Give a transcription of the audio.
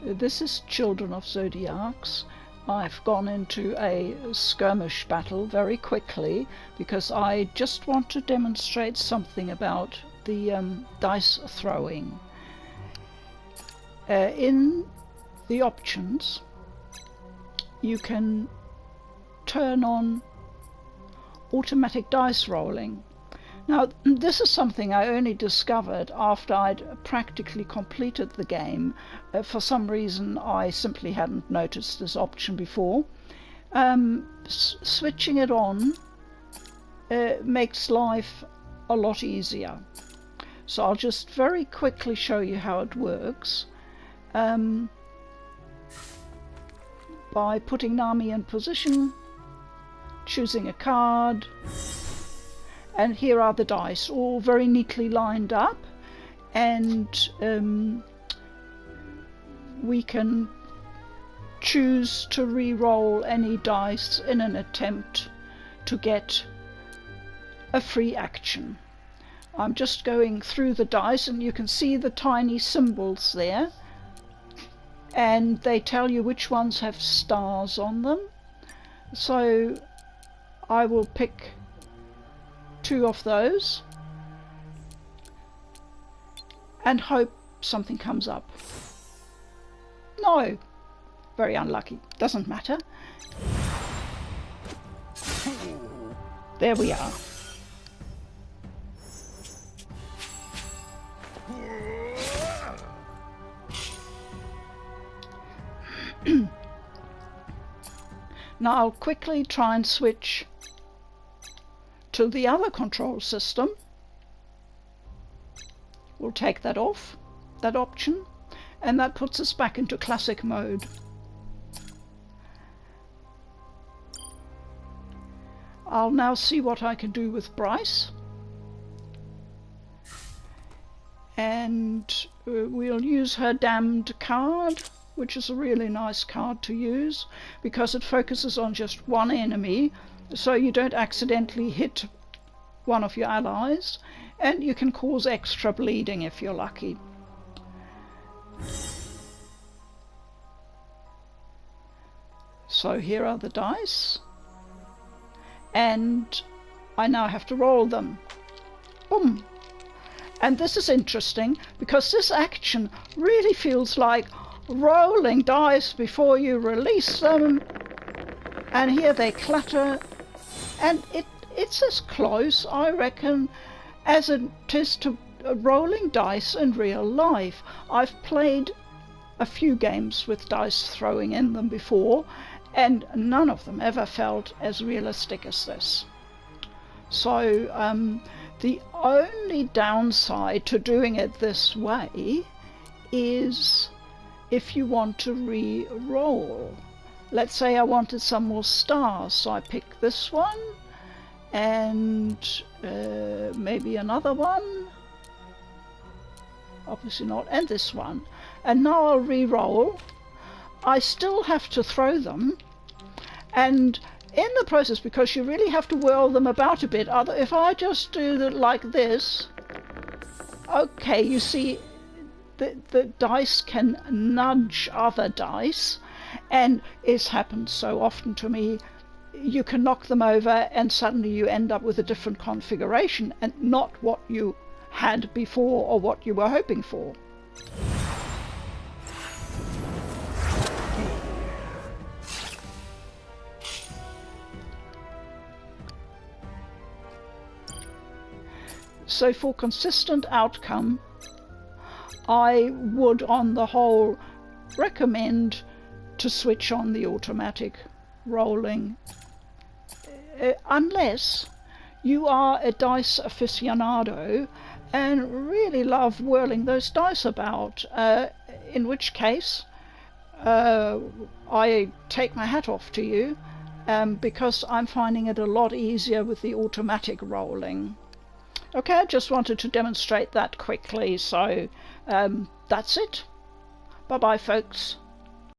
This is Children of Zodiarcs. I've gone into a skirmish battle very quickly because I just want to demonstrate something about the dice throwing. In the options, you can turn on automatic dice rolling. Now, this is something I only discovered after I'd practically completed the game. For some reason, I simply hadn't noticed this option before. Switching it on makes life a lot easier. So I'll just very quickly show you how it works. By putting Nami in position, choosing a card, and here are the dice, all very neatly lined up, and we can choose to re-roll any dice in an attempt to get a free action. I'm just going through the dice, and you can see the tiny symbols there, and they tell you which ones have stars on them. So I will pick 2 of those and hope something comes up. No, very unlucky, doesn't matter. There we are. Now I'll quickly try and switch to the other control system. We'll take that off, that option, and that puts us back into classic mode. I'll now see what I can do with Bryce, and we'll use her damned card, which is a really nice card to use because it focuses on just one enemy, so you don't accidentally hit one of your allies, and you can cause extra bleeding if you're lucky. So here are the dice, and I now have to roll them. Boom! And this is interesting because this action really feels like rolling dice before you release them, and here they clatter, and it's as close, I reckon, as it is to rolling dice in real life. I've played a few games with dice throwing in them before, and none of them ever felt as realistic as this. So the only downside to doing it this way is if you want to re-roll. Let's say I wanted some more stars, so I pick this one and maybe another one, obviously not, and this one, and now I'll re-roll. I still have to throw them, and in the process, because you really have to whirl them about a bit, if I just do it like this, okay, you see the dice can nudge other dice, and it's happened so often to me. You can knock them over and suddenly you end up with a different configuration and not what you had before or what you were hoping for. So for consistent outcome, I would on the whole recommend to switch on the automatic rolling, unless you are a dice aficionado and really love whirling those dice about, in which case I take my hat off to you, because I'm finding it a lot easier with the automatic rolling. Okay, I just wanted to demonstrate that quickly, so that's it. Bye bye folks.